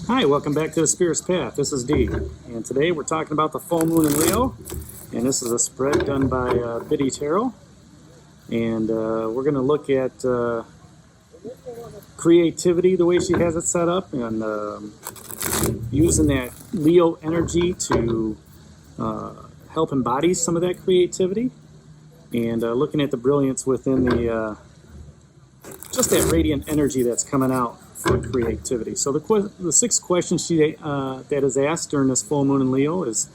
Hi, welcome back to the Spirit's Path. This is Dee, and today we're talking about the full moon in Leo, and this is a spread done by Biddy Tarot, and we're going to look at creativity, the way she has it set up, and using that Leo energy to help embody some of that creativity, and looking at the brilliance within the just that radiant energy that's coming out for creativity. So the sixth question that is asked during this full moon in Leo is,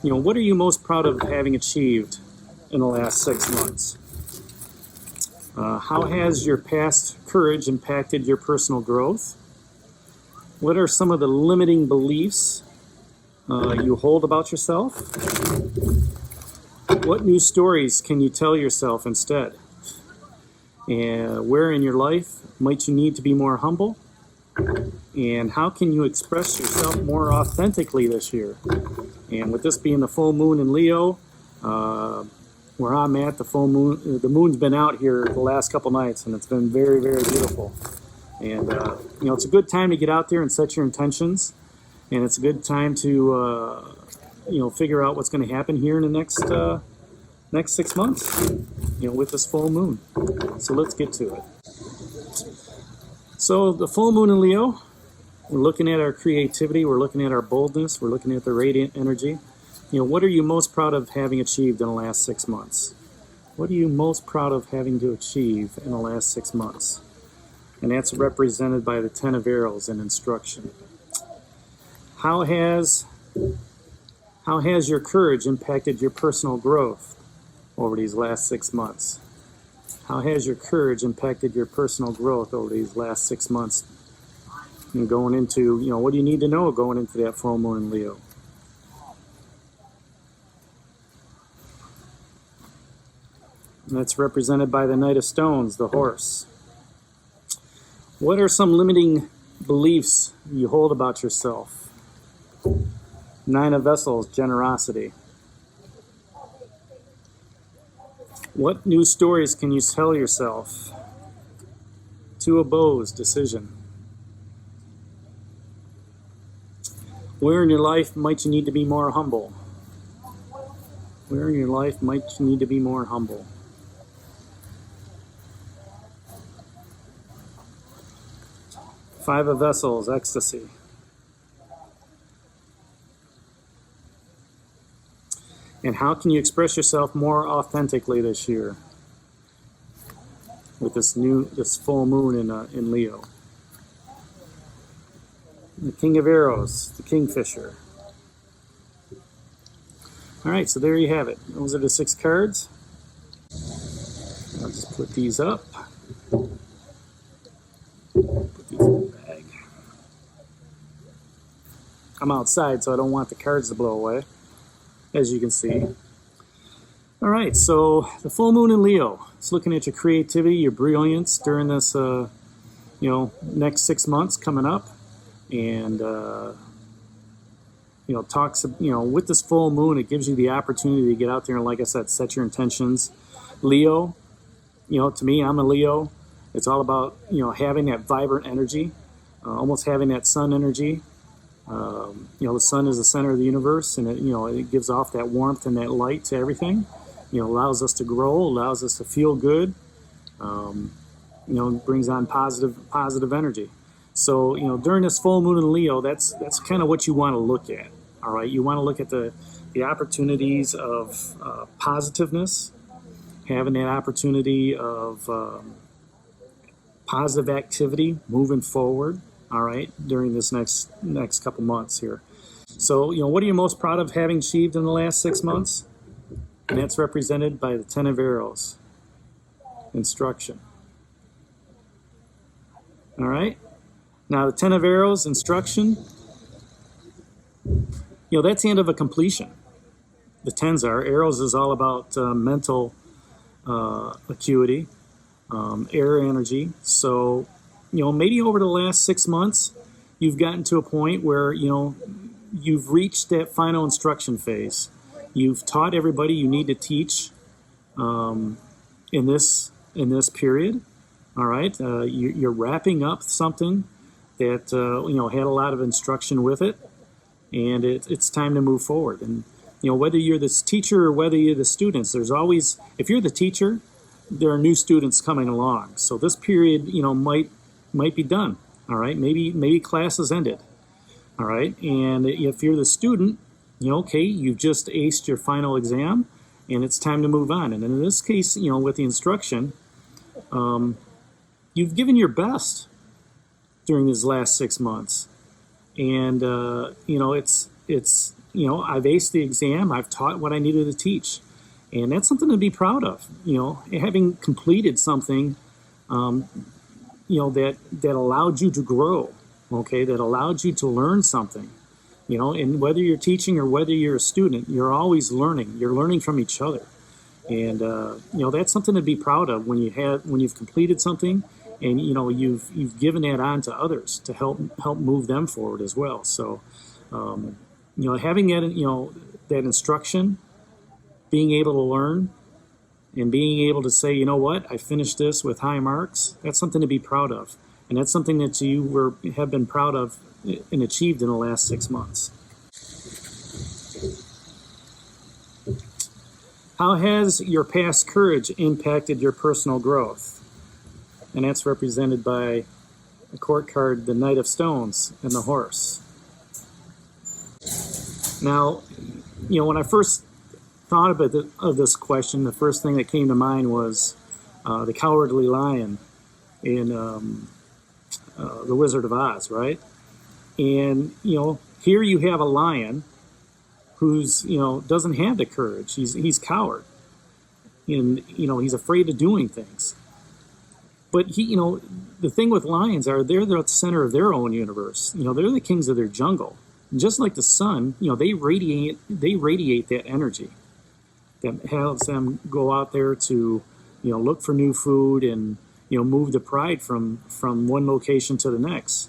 what are you most proud of having achieved in the last 6 months? How has your past courage impacted your personal growth? What are some of the limiting beliefs you hold about yourself? What new stories can you tell yourself instead? And where in your life might you need to be more humble? And how can you express yourself more authentically this year? And with this being the full moon in Leo, where I'm at, the moon's been out here the last couple nights, and it's been very, very beautiful. And it's a good time to get out there and set your intentions, and it's a good time to figure out what's going to happen here in the next 6 months, with this full moon. So let's get to it. So the full moon in Leo, we're looking at our creativity, we're looking at our boldness, we're looking at the radiant energy. What are you most proud of having achieved in the last 6 months? What are you most proud of having to achieve in the last 6 months? And that's represented by the 10 of Arrows in instruction. How has your courage impacted your personal growth over these last 6 months? How has your courage impacted your personal growth over these last 6 months? And going into, what do you need to know going into that full moon in Leo? And that's represented by the Knight of Stones, the horse. What are some limiting beliefs you hold about yourself? Nine of Vessels, generosity. What new stories can you tell yourself? Two of Bows, decision. Where in your life might you need to be more humble? Where in your life might you need to be more humble? Five of Vessels, ecstasy. And how can you express yourself more authentically this year with this full moon in Leo? The King of Arrows, the Kingfisher. All right, so there you have it. Those are the 6 cards. I'll just put these up. Put these in the bag. I'm outside, so I don't want the cards to blow away, as you can see. All right, so the full moon in Leo. It's looking at your creativity, your brilliance during this, next 6 months coming up. And, talks, with this full moon, it gives you the opportunity to get out there and, like I said, set your intentions. Leo, to me, I'm a Leo. It's all about, having that vibrant energy, almost having that sun energy. The sun is the center of the universe, and it gives off that warmth and that light to everything. Allows us to grow, allows us to feel good. Brings on positive energy. So during this full moon in Leo, that's kind of what you want to look at. All right, you want to look at the opportunities of positiveness, having that opportunity of positive activity moving forward. All right, during this next couple months here. So, what are you most proud of having achieved in the last 6 months? And that's represented by the 10 of Arrows, instruction. All right, now the 10 of Arrows, instruction, that's the end of a completion. The 10s are. Arrows is all about mental acuity, air energy. So, maybe over the last 6 months, you've gotten to a point where, you've reached that final instruction phase. You've taught everybody you need to teach in this period. All right, you're wrapping up something that had a lot of instruction with it, and it's time to move forward. And whether you're this teacher or whether you're the students, there's always, if you're the teacher, there are new students coming along. So this period might be done. All right, maybe class has ended. All right, and if you're the student, okay, you've just aced your final exam, and it's time to move on. And in this case, with the instruction, you've given your best during these last 6 months, and it's I've aced the exam. I've taught what I needed to teach, and that's something to be proud of. Having completed something, that allowed you to grow. Okay, that allowed you to learn something. And whether you're teaching or whether you're a student, you're always learning. You're learning from each other, and that's something to be proud of when you've completed something, and you've given that on to others to help move them forward as well. So, having that instruction, being able to learn, and being able to say, I finished this with high marks. That's something to be proud of, and that's something that you have been proud of and achieved in the last 6 months. How has your past courage impacted your personal growth? And that's represented by a court card, the Knight of Stones, and the horse. Now, when I first thought of this question, the first thing that came to mind was the Cowardly Lion in The Wizard of Oz, right? And here you have a lion who's doesn't have the courage. He's coward, and he's afraid of doing things. But the thing with lions are they're the center of their own universe. They're the kings of their jungle. And just like the sun, they radiate that energy that helps them go out there to look for new food and move the pride from one location to the next.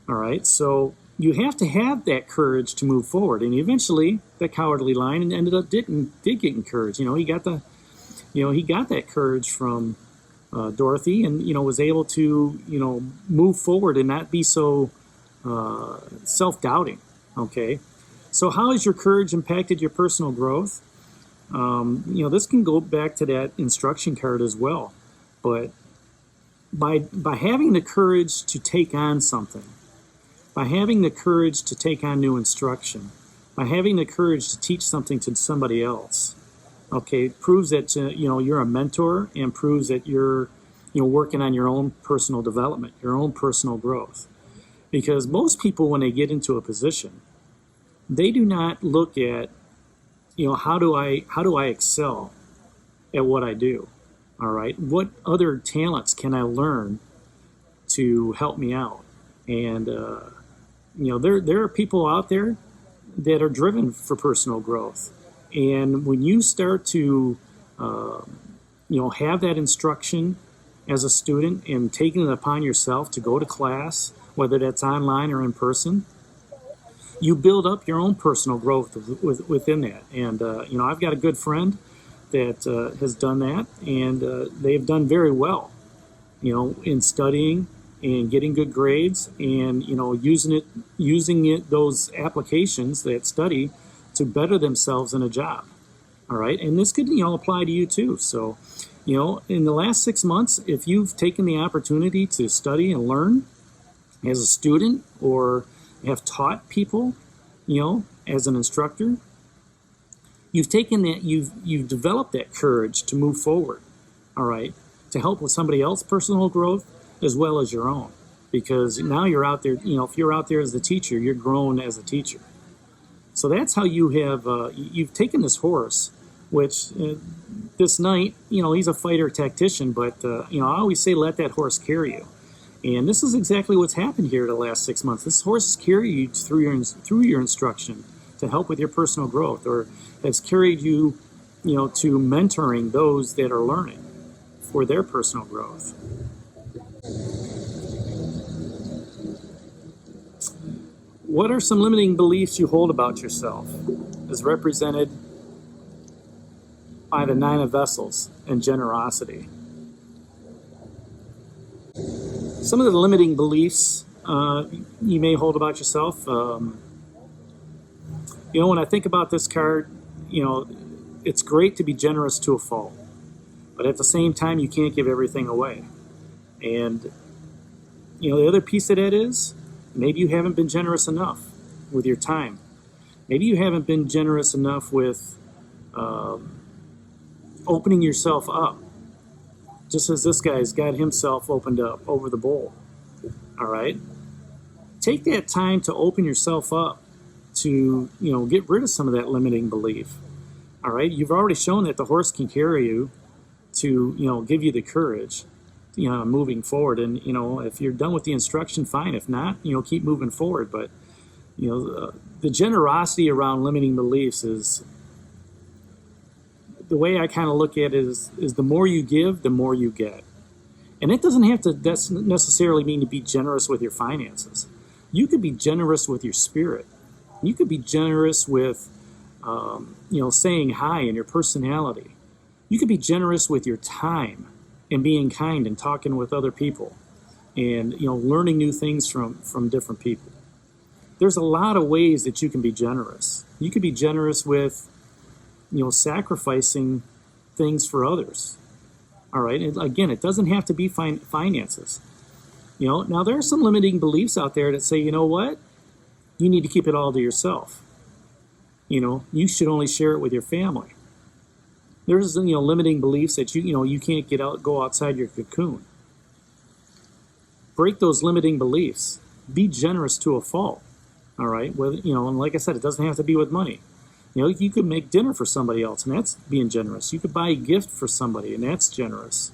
All right, so you have to have that courage to move forward, and eventually the Cowardly Lion ended up did get encouraged. He got that courage from Dorothy, and was able to move forward and not be so self-doubting. Okay, so how has your courage impacted your personal growth? This can go back to that instruction card as well, but by having the courage to take on something, by having the courage to take on new instruction, by having the courage to teach something to somebody else, okay, it proves that you're a mentor, and proves that you're working on your own personal development, your own personal growth. Because most people, when they get into a position, they do not look at how do I excel at what I do. All right, what other talents can I learn to help me out? And there are people out there that are driven for personal growth. And when you start to have that instruction as a student and taking it upon yourself to go to class, whether that's online or in person, you build up your own personal growth within that. And I've got a good friend that has done that, and they've done very well, in studying and getting good grades, and using those applications, that study, to better themselves in a job. All right, and this could apply to you too. So in the last 6 months, if you've taken the opportunity to study and learn as a student, or have taught people as an instructor, you've taken that, you've developed that courage to move forward. All right, to help with somebody else's personal growth as well as your own, because now you're out there. If you're out there as the teacher, you're grown as a teacher. So that's how you have you've taken this horse, which this knight, he's a fighter tactician, but I always say let that horse carry you. And this is exactly what's happened here the last 6 months. This horse has carried you through your instruction to help with your personal growth, or has carried you, to mentoring those that are learning for their personal growth. What are some limiting beliefs you hold about yourself, as represented by the 9 of Vessels and generosity? Some of the limiting beliefs you may hold about yourself. When I think about this card, it's great to be generous to a fault, but at the same time, you can't give everything away. And, the other piece of that is maybe you haven't been generous enough with your time. Maybe you haven't been generous enough with opening yourself up, just as this guy's got himself opened up over the bowl. All right? Take that time to open yourself up to, get rid of some of that limiting belief. All right? You've already shown that the horse can carry you to, give you the courage, moving forward. And, if you're done with the instruction, fine. If not, keep moving forward. But, the generosity around limiting beliefs is, the way I kind of look at it is the more you give, the more you get. And it doesn't have to necessarily mean to be generous with your finances. You could be generous with your spirit. You could be generous with, saying hi and your personality. You could be generous with your time and being kind and talking with other people and, learning new things from different people. There's a lot of ways that you can be generous. You could be generous with, sacrificing things for others. All right. And again, it doesn't have to be finances. Now there are some limiting beliefs out there that say, you know what? You need to keep it all to yourself. You should only share it with your family. There's, limiting beliefs that you can't go outside your cocoon. Break those limiting beliefs. Be generous to a fault. All right. Well, and like I said, it doesn't have to be with money. You could make dinner for somebody else, and that's being generous. You could buy a gift for somebody, and that's generous.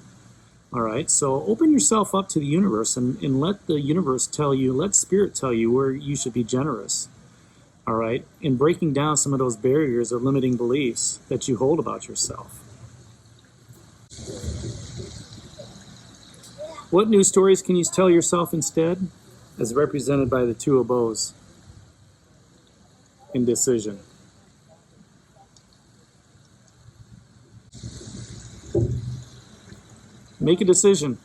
All right, so open yourself up to the universe and let the universe let Spirit tell you where you should be generous. All right, in breaking down some of those barriers or limiting beliefs that you hold about yourself. What new stories can you tell yourself instead? As represented by the Two of Bows. Indecision. Make a decision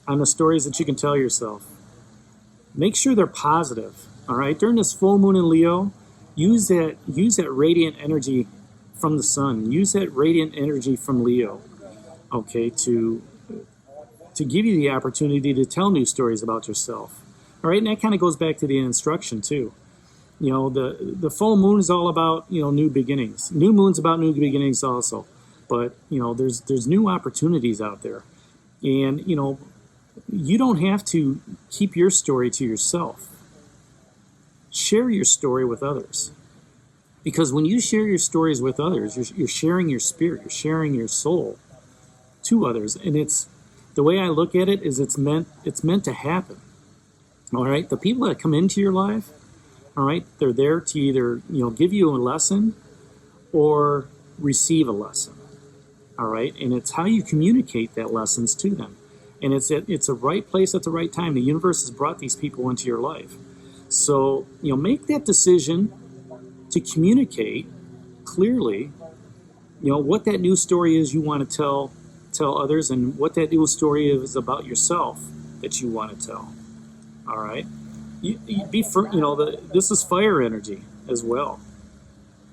on the stories that you can tell yourself. Make sure they're positive. All right. During this full moon in Leo, use that radiant energy from the sun. Use that radiant energy from Leo. Okay, to give you the opportunity to tell new stories about yourself. All right, and that kind of goes back to the instruction too. The full moon is all about new beginnings. New moon's about new beginnings also. But, there's new opportunities out there. And, you don't have to keep your story to yourself. Share your story with others. Because when you share your stories with others, you're sharing your spirit, you're sharing your soul to others. And the way I look at it is it's meant to happen. All right? The people that come into your life, all right, they're there to either, give you a lesson or receive a lesson. All right, and it's how you communicate that lessons to them, and it's a right place at the right time. The universe has brought these people into your life, so make that decision to communicate clearly. What that new story is you want to tell others, and what that new story is about yourself that you want to tell. All right, this is fire energy as well.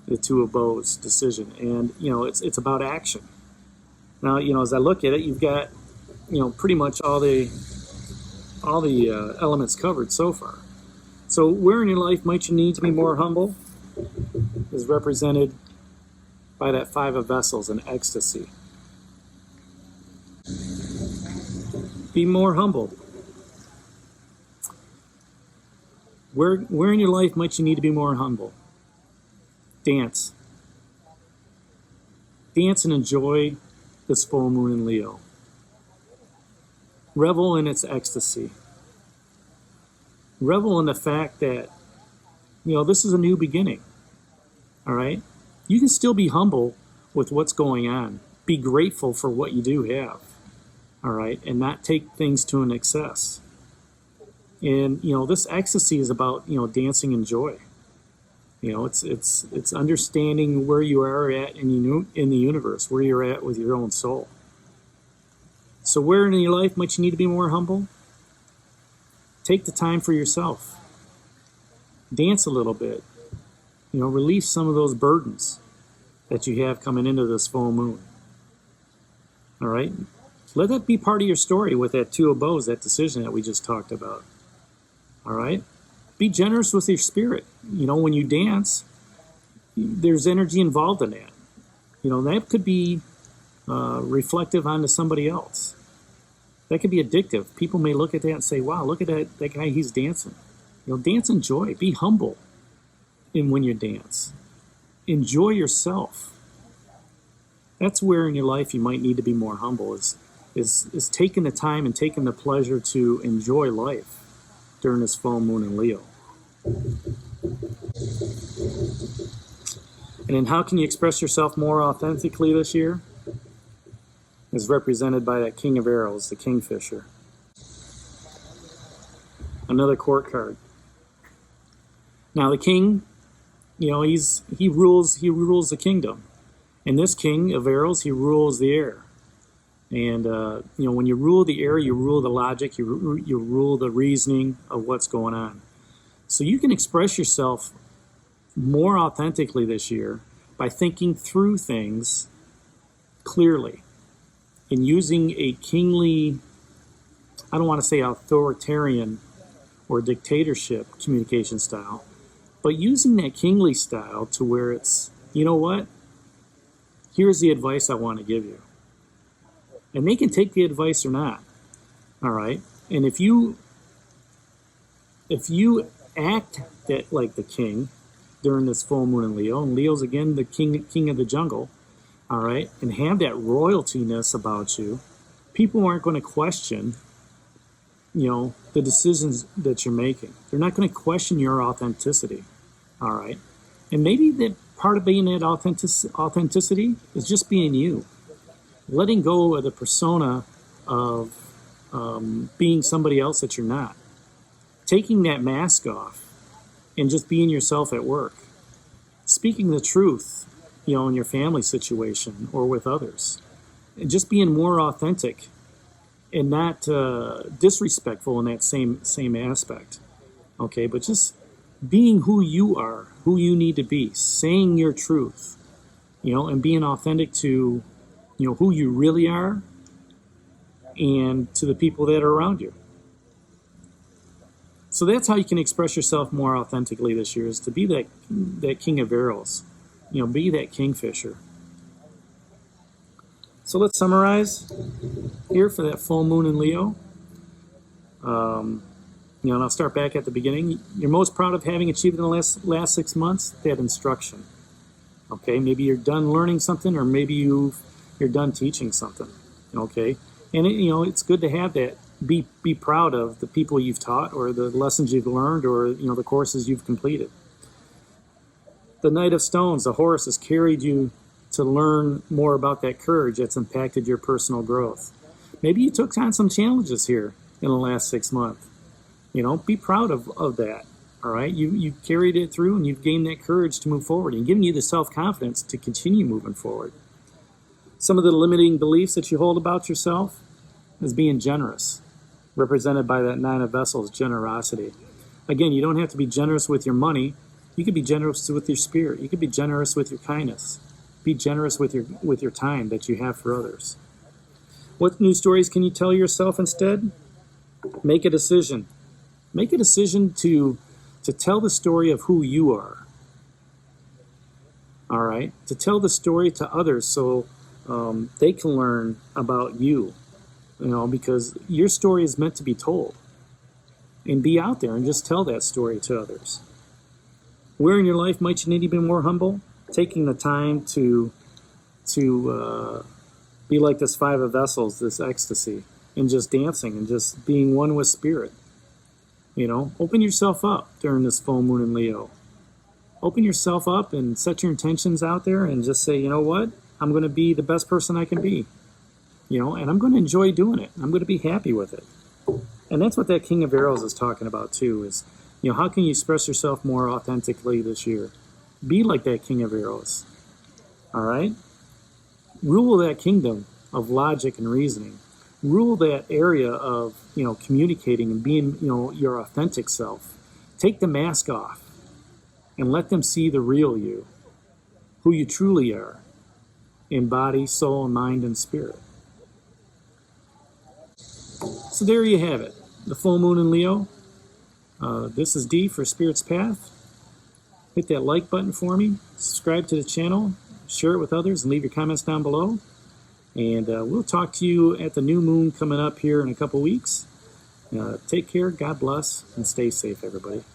The Two of Bows decision, and it's about action. Now, as I look at it, you've got, pretty much all the elements covered so far. So where in your life might you need to be more humble is represented by that Five of Vessels and ecstasy. Be more humble. Where in your life might you need to be more humble? Dance. Dance and enjoy this full moon in Leo. Revel in its ecstasy. Revel in the fact that, this is a new beginning. All right? You can still be humble with what's going on. Be grateful for what you do have. All right? And not take things to an excess. And, this ecstasy is about, dancing in joy. It's understanding where you are at in the universe, where you're at with your own soul. So where in your life might you need to be more humble? Take the time for yourself. Dance a little bit. Release some of those burdens that you have coming into this full moon. All right? Let that be part of your story with that Two of Bows, that decision that we just talked about. All right? Be generous with your spirit. When you dance, there's energy involved in that. That could be reflective onto somebody else. That could be addictive. People may look at that and say, wow, look at that guy, he's dancing. Dance in joy. Be humble when you dance. Enjoy yourself. That's where in your life you might need to be more humble, is taking the time and taking the pleasure to enjoy life during this full moon in Leo. And then how can you express yourself more authentically this year? Is represented by that King of Arrows, the Kingfisher. Another court card. Now the king, he rules the kingdom. And this King of Arrows, he rules the air. And when you rule the air, you rule the logic, you rule the reasoning of what's going on. So you can express yourself more authentically this year by thinking through things clearly and using a kingly, I don't want to say authoritarian or dictatorship communication style, but using that kingly style to where it's, you know what? Here's the advice I want to give you. And they can take the advice or not. All right? And if you act like the king during this full moon in Leo, and Leo's again the king of the jungle, all right, and have that royaltiness about you, people aren't going to question, the decisions that you're making. They're not going to question your authenticity, all right? And maybe that part of being that authenticity is just being you. Letting go of the persona of being somebody else that you're not. Taking that mask off and just being yourself at work. Speaking the truth, in your family situation or with others. And just being more authentic and not disrespectful in that same aspect. Okay, but just being who you are, who you need to be, saying your truth, and being authentic to, who you really are and to the people that are around you. So that's how you can express yourself more authentically this year, is to be that King of Arrows, be that Kingfisher. So let's summarize here for that full moon in Leo. And I'll start back at the beginning. You're most proud of having achieved in the last 6 months? That instruction. Okay, maybe you're done learning something, or maybe you're done teaching something. Okay, and it's good to have that. Be proud of the people you've taught, or the lessons you've learned, or the courses you've completed. The Knight of Stones, the horse, has carried you to learn more about that courage that's impacted your personal growth. Maybe you took on some challenges here in the last 6 months. Be proud of that. All right, you carried it through, and you've gained that courage to move forward, and giving you the self-confidence to continue moving forward. Some of the limiting beliefs that you hold about yourself is being generous, represented by that Nine of Vessels, generosity. Again, you don't have to be generous with your money. You could be generous with your spirit. You could be generous with your kindness. Be generous with your time that you have for others. What new stories can you tell yourself instead? Make a decision. Make a decision to tell the story of who you are. All right? To tell the story to others so they can learn about you. Because your story is meant to be told. And be out there and just tell that story to others. Where in your life might you need to be more humble? Taking the time to be like this Five of Vessels, this ecstasy, and just dancing and just being one with spirit. Open yourself up during this full moon in Leo. Open yourself up and set your intentions out there and just say, you know what? I'm going to be the best person I can be. And I'm going to enjoy doing it. I'm going to be happy with it. And that's what that King of Arrows is talking about too, is, how can you express yourself more authentically this year? Be like that King of Arrows. All right? Rule that kingdom of logic and reasoning. rule that area of, communicating and being, your authentic self. Take the mask off and let them see the real you, who you truly are, in body, soul, mind, and spirit. So there you have it, the full moon in Leo. This is D for Spirit's Path. Hit that like button for me, subscribe to the channel, share it with others, and leave your comments down below. And we'll talk to you at the new moon coming up here in a couple weeks. Take care, God bless, and stay safe, everybody.